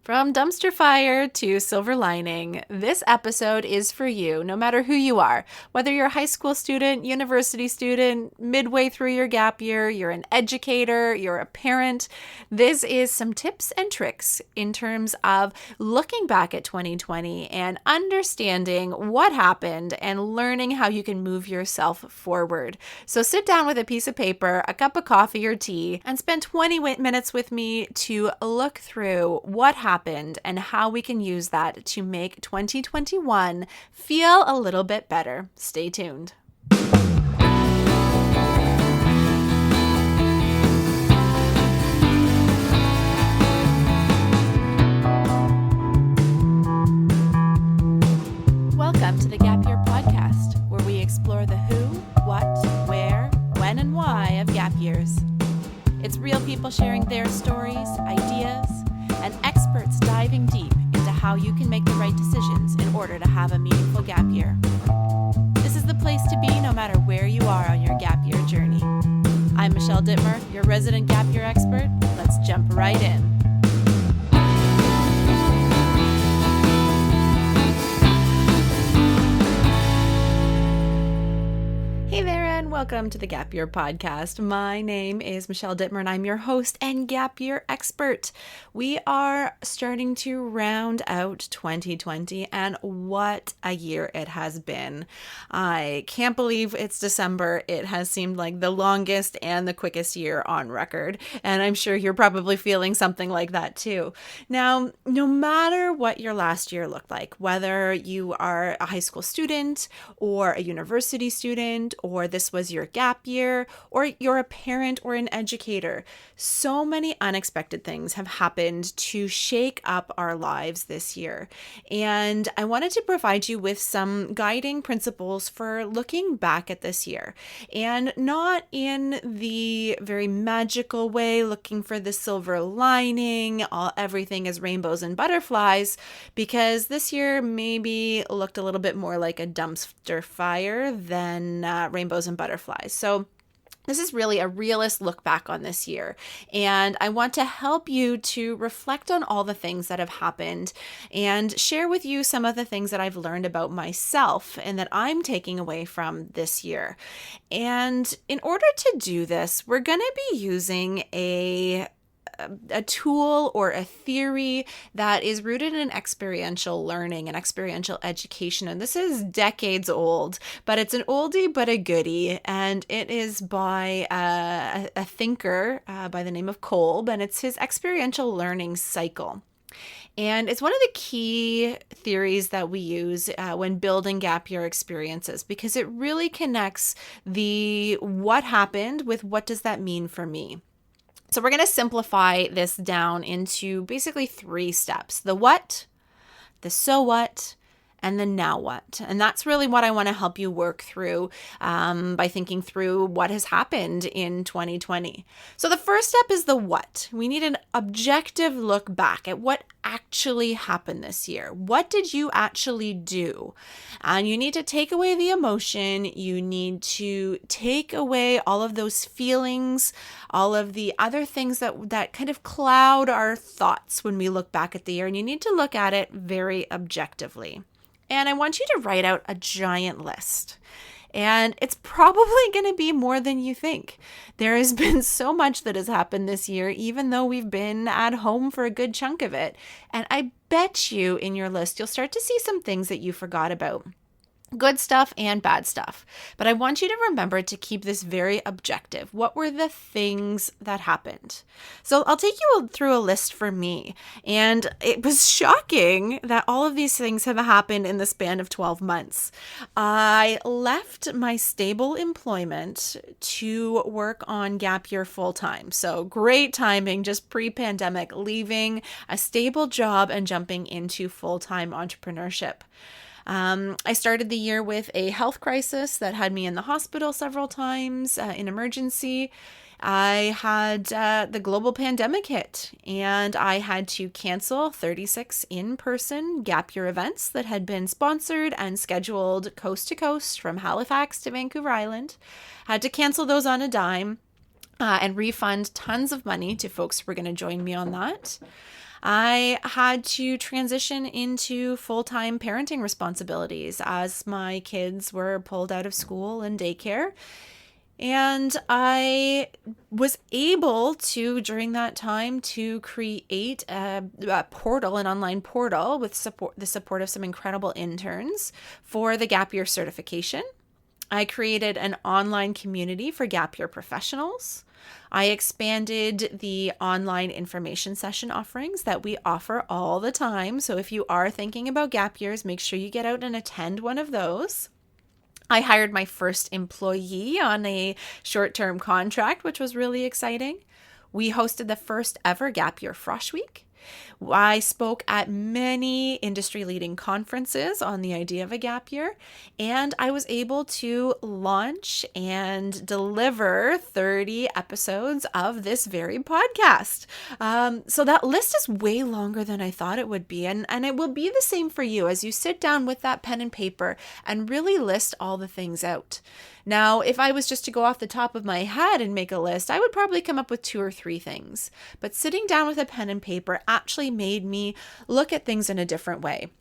From dumpster fire to silver lining, this episode is for you, no matter who you are. Whether you're a high school student, university student, midway through your gap year, you're an educator, you're a parent, this is some tips and tricks in terms of looking back at 2020 and understanding what happened and learning how you can move yourself forward. So sit down with a piece of paper, a cup of coffee or tea, and spend 20 minutes with me to look through what happened and how we can use that to make 2021 feel a little bit better. Stay tuned. Welcome to the Gap Year Podcast, where we explore the who, what, where, when, and why of gap years. It's real people sharing their stories, ideas, and experts diving deep into how you can make the right decisions in order to have a meaningful gap year. This is the place to be no matter where you are on your gap year journey. I'm Michelle Dittmer, your resident gap year expert. Let's jump right in. Hey there, and welcome to the Gap Year Podcast. My name is Michelle Dittmer, and I'm your host and Gap Year expert. We are starting to round out 2020, and what a year it has been. I can't believe it's December. It has seemed like the longest and the quickest year on record, and I'm sure you're probably feeling something like that too. Now, no matter what your last year looked like, whether you are a high school student or a university student, or this was your gap year, or you're a parent or an educator, so many unexpected things have happened to shake up our lives this year. And I wanted to provide you with some guiding principles for looking back at this year, and not in the very magical way, looking for the silver lining, everything is rainbows and butterflies, because this year maybe looked a little bit more like a dumpster fire than rainbows and butterflies. So this is really a realist look back on this year, and I want to help you to reflect on all the things that have happened and share with you some of the things that I've learned about myself and that I'm taking away from this year. And in order to do this, we're going to be using a tool or a theory that is rooted in experiential learning and experiential education. And this is decades old, but it's an oldie but a goodie. And it is by a thinker by the name of Kolb, and it's his experiential learning cycle. And it's one of the key theories that we use when building gap year experiences, because it really connects the what happened with what does that mean for me. So we're going to simplify this down into basically 3 steps: the what, the so what, and the now what. And that's really what I want to help you work through by thinking through what has happened in 2020. So the first step is the what. We need an objective look back at what actually happened this year. What did you actually do? And you need to take away the emotion. You need to take away all of those feelings, all of the other things that kind of cloud our thoughts when we look back at the year. And you need to look at it very objectively. And I want you to write out a giant list. And it's probably going to be more than you think. There has been so much that has happened this year, even though we've been at home for a good chunk of it. And I bet you in your list, you'll start to see some things that you forgot about. Good stuff and bad stuff. But I want you to remember to keep this very objective. What were the things that happened? So I'll take you through a list for me. And it was shocking that all of these things have happened in the span of 12 months. I left my stable employment to work on gap year full time. So great timing, just pre-pandemic, leaving a stable job and jumping into full-time entrepreneurship. I started the year with a health crisis that had me in the hospital several times in emergency. I had the global pandemic hit, and I had to cancel 36 in-person gap year events that had been sponsored and scheduled coast to coast from Halifax to Vancouver Island. I had to cancel those on a dime and refund tons of money to folks who were going to join me on that. I had to transition into full-time parenting responsibilities as my kids were pulled out of school and daycare. And I was able to, during that time, to create a portal, an online portal with the support of some incredible interns for the Gap Year certification. I created an online community for Gap Year professionals. I expanded the online information session offerings that we offer all the time. So if you are thinking about gap years, make sure you get out and attend one of those. I hired my first employee on a short-term contract, which was really exciting. We hosted the first ever Gap Year Frosh Week. I spoke at many industry-leading conferences on the idea of a gap year, and I was able to launch and deliver 30 episodes of this very podcast. So that list is way longer than I thought it would be, and it will be the same for you as you sit down with that pen and paper and really list all the things out. Now, if I was just to go off the top of my head and make a list, I would probably come up with 2 or 3 things. But sitting down with a pen and paper actually made me look at things in a different way.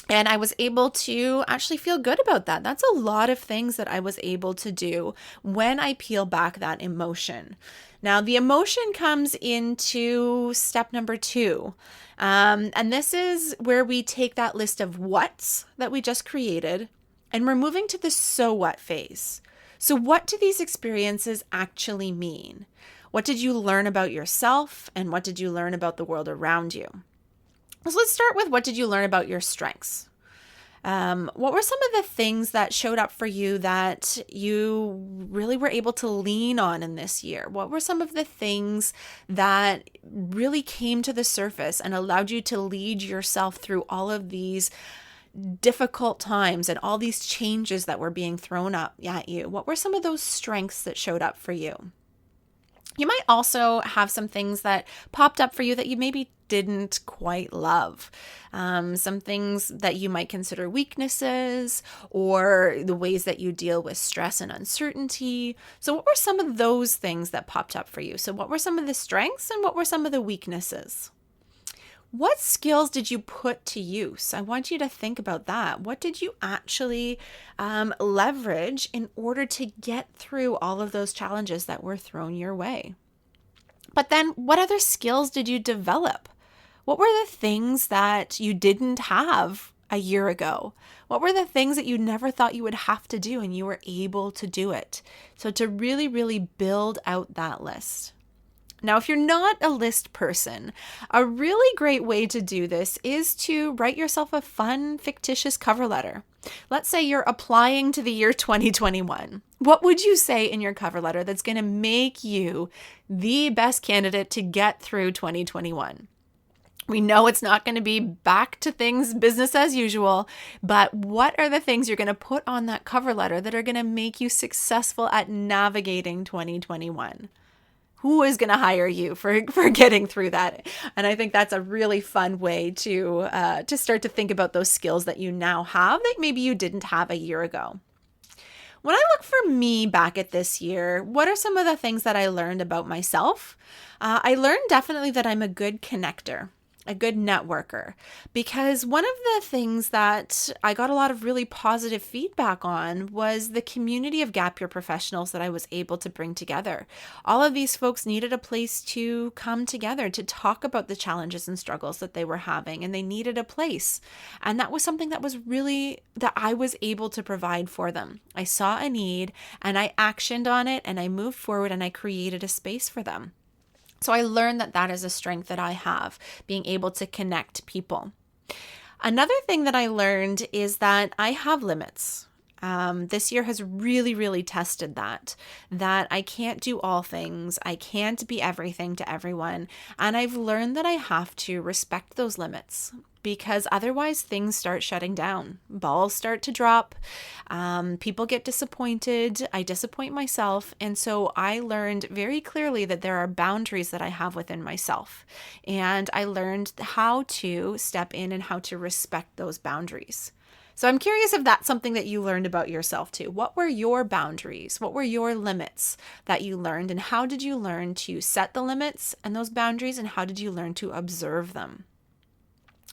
And I was able to actually feel good about that. That's a lot of things that I was able to do when I peel back that emotion. Now, the emotion comes into step number 2. And this is where we take that list of what's that we just created, and we're moving to the so what phase. So what do these experiences actually mean? What did you learn about yourself, and what did you learn about the world around you? So let's start with, what did you learn about your strengths? What were some of the things that showed up for you that you really were able to lean on in this year? What were some of the things that really came to the surface and allowed you to lead yourself through all of these difficult times and all these changes that were being thrown up at you? What were some of those strengths that showed up for you? You might also have some things that popped up for you that you maybe didn't quite love. Some things that you might consider weaknesses, or the ways that you deal with stress and uncertainty. So what were some of those things that popped up for you? So what were some of the strengths and what were some of the weaknesses? What skills did you put to use? I want you to think about that. What did you actually leverage in order to get through all of those challenges that were thrown your way? But then what other skills did you develop? What were the things that you didn't have a year ago? What were the things that you never thought you would have to do and you were able to do it? So to really, really build out that list. Now, if you're not a list person, a really great way to do this is to write yourself a fun, fictitious cover letter. Let's say you're applying to the year 2021. What would you say in your cover letter that's going to make you the best candidate to get through 2021? We know it's not going to be back to things business as usual, but what are the things you're going to put on that cover letter that are going to make you successful at navigating 2021? Who is going to hire you for getting through that? And I think that's a really fun way to start to think about those skills that you now have that maybe you didn't have a year ago. When I look for me back at this year, what are some of the things that I learned about myself? I learned definitely that I'm a good connector, a good networker, because one of the things that I got a lot of really positive feedback on was the community of gap year professionals that I was able to bring together. All of these folks needed a place to come together to talk about the challenges and struggles that they were having, and they needed a place. And that was something that I was able to provide for them. I saw a need and I actioned on it, and I moved forward and I created a space for them. So I learned that that is a strength that I have, being able to connect people. Another thing that I learned is that I have limits. This year has really, really tested that I can't do all things. I can't be everything to everyone. And I've learned that I have to respect those limits, because otherwise things start shutting down. Balls start to drop. People get disappointed. I disappoint myself. And so I learned very clearly that there are boundaries that I have within myself. And I learned how to step in and how to respect those boundaries. So I'm curious if that's something that you learned about yourself too. What were your boundaries? What were your limits that you learned? And how did you learn to set the limits and those boundaries? And how did you learn to observe them?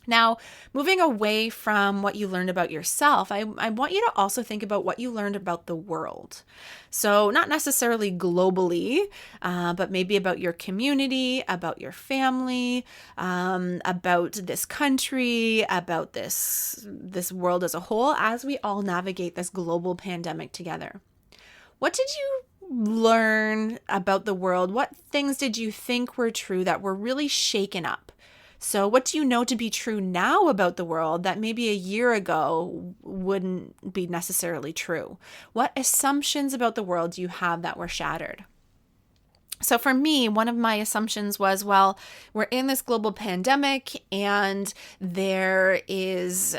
Now, moving away from what you learned about yourself, I want you to also think about what you learned about the world. So not necessarily globally, but maybe about your community, about your family, about this country, about this world as a whole, as we all navigate this global pandemic together. What did you learn about the world? What things did you think were true that were really shaken up? So what do you know to be true now about the world that maybe a year ago wouldn't be necessarily true? What assumptions about the world do you have that were shattered? So for me, one of my assumptions was, well, we're in this global pandemic and there is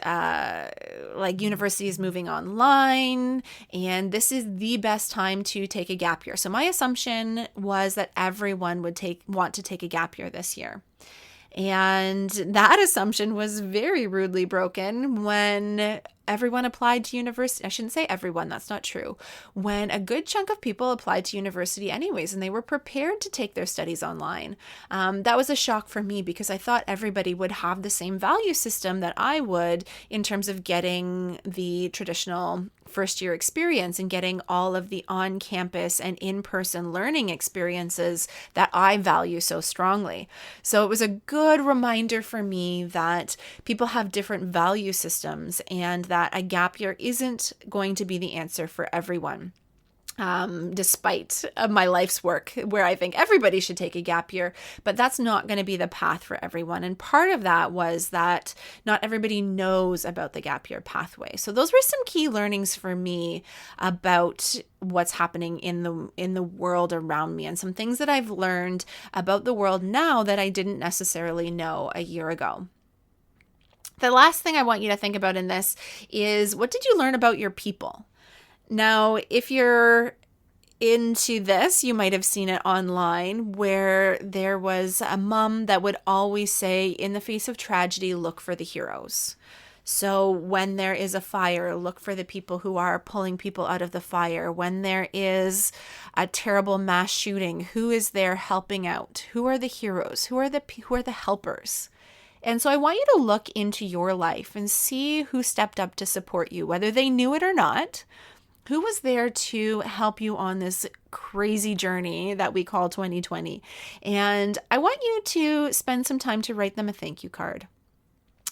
universities moving online and this is the best time to take a gap year. So my assumption was that everyone would want to take a gap year this year. And that assumption was very rudely broken when everyone applied to university. I shouldn't say everyone, that's not true. When a good chunk of people applied to university anyways, and they were prepared to take their studies online. That was a shock for me because I thought everybody would have the same value system that I would in terms of getting the traditional first year experience and getting all of the on-campus and in-person learning experiences that I value so strongly. So it was a good reminder for me that people have different value systems and that a gap year isn't going to be the answer for everyone. Despite my life's work where I think everybody should take a gap year, but that's not going to be the path for everyone. And part of that was that not everybody knows about the gap year pathway. So those were some key learnings for me about what's happening in the world around me and some things that I've learned about the world now that I didn't necessarily know a year ago. The last thing I want you to think about in this is, what did you learn about your people? Now, if you're into this, you might have seen it online where there was a mom that would always say, in the face of tragedy, look for the heroes. So when there is a fire, look for the people who are pulling people out of the fire. When there is a terrible mass shooting, who is there helping out? Who are the heroes? Who are the helpers? And so I want you to look into your life and see who stepped up to support you, whether they knew it or not. Who was there to help you on this crazy journey that we call 2020? And I want you to spend some time to write them a thank you card.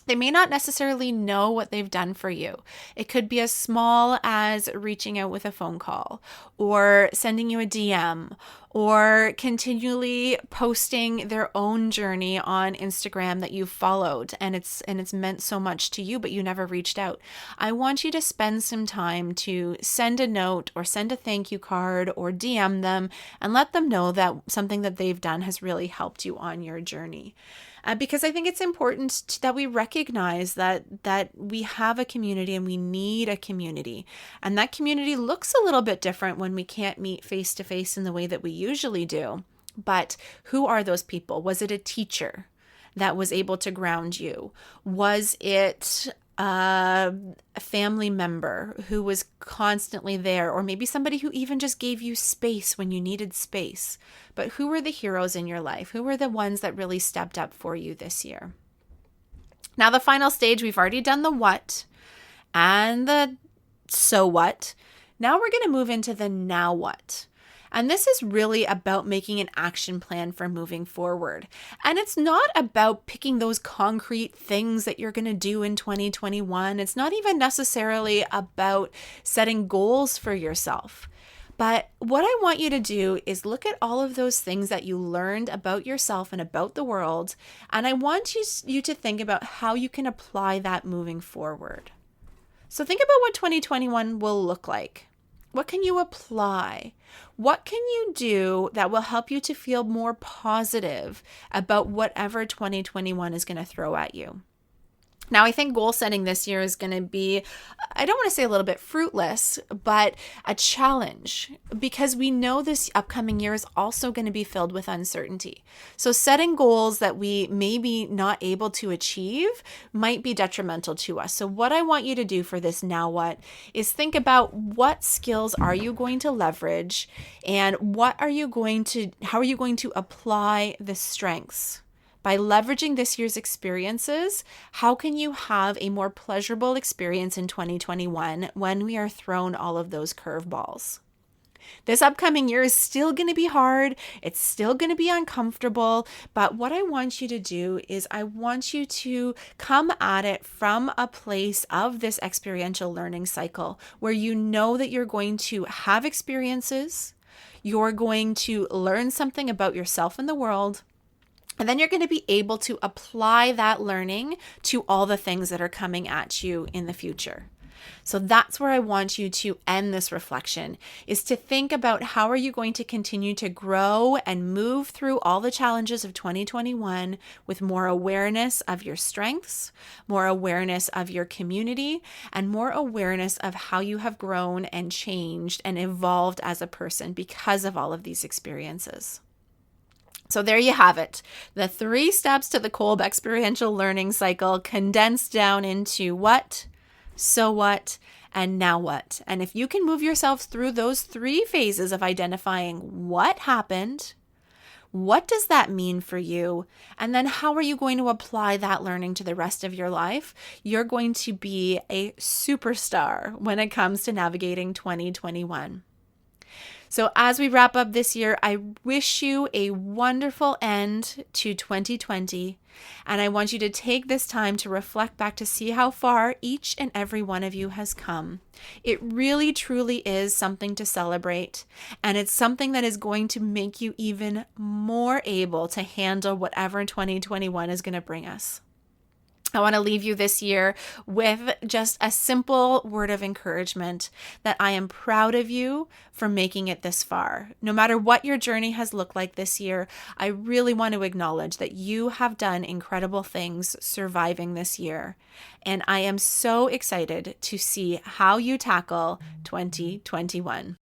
They may not necessarily know what they've done for you. It could be as small as reaching out with a phone call or sending you a DM or continually posting their own journey on Instagram that you've followed and it's meant so much to you, but you never reached out. I want you to spend some time to send a note or send a thank you card or DM them and let them know that something that they've done has really helped you on your journey. Because I think it's important that we recognize that we have a community and we need a community. And that community looks a little bit different when we can't meet face to face in the way that we usually do. But who are those people? Was it a teacher that was able to ground you? Was it a family member who was constantly there, or maybe somebody who even just gave you space when you needed space? But who were the heroes in your life? Who were the ones that really stepped up for you this year? Now, the final stage, we've already done the what and the so what. Now we're going to move into the now what. And this is really about making an action plan for moving forward. And it's not about picking those concrete things that you're going to do in 2021. It's not even necessarily about setting goals for yourself. But what I want you to do is look at all of those things that you learned about yourself and about the world. And I want you to think about how you can apply that moving forward. So think about what 2021 will look like. What can you apply? What can you do that will help you to feel more positive about whatever 2021 is going to throw at you? Now, I think goal setting this year is going to be, I don't want to say a little bit fruitless, but a challenge, because we know this upcoming year is also going to be filled with uncertainty. So setting goals that we may be not able to achieve might be detrimental to us. So what I want you to do for this now what is think about what skills are you going to leverage, and how are you going to apply the strengths. By leveraging this year's experiences, how can you have a more pleasurable experience in 2021 when we are thrown all of those curveballs? This upcoming year is still going to be hard. It's still going to be uncomfortable. But what I want you to do is I want you to come at it from a place of this experiential learning cycle where you know that you're going to have experiences, you're going to learn something about yourself and the world, and then you're going to be able to apply that learning to all the things that are coming at you in the future. So that's where I want you to end this reflection, is to think about how are you going to continue to grow and move through all the challenges of 2021 with more awareness of your strengths, more awareness of your community, and more awareness of how you have grown and changed and evolved as a person because of all of these experiences. So there you have it. The 3 steps to the Kolb experiential learning cycle condensed down into what, so what, and now what. And if you can move yourselves through those 3 phases of identifying what happened, what does that mean for you, and then how are you going to apply that learning to the rest of your life, you're going to be a superstar when it comes to navigating 2021. So as we wrap up this year, I wish you a wonderful end to 2020. And I want you to take this time to reflect back to see how far each and every one of you has come. It really, truly is something to celebrate. And it's something that is going to make you even more able to handle whatever 2021 is going to bring us. I want to leave you this year with just a simple word of encouragement that I am proud of you for making it this far. No matter what your journey has looked like this year, I really want to acknowledge that you have done incredible things surviving this year. And I am so excited to see how you tackle 2021.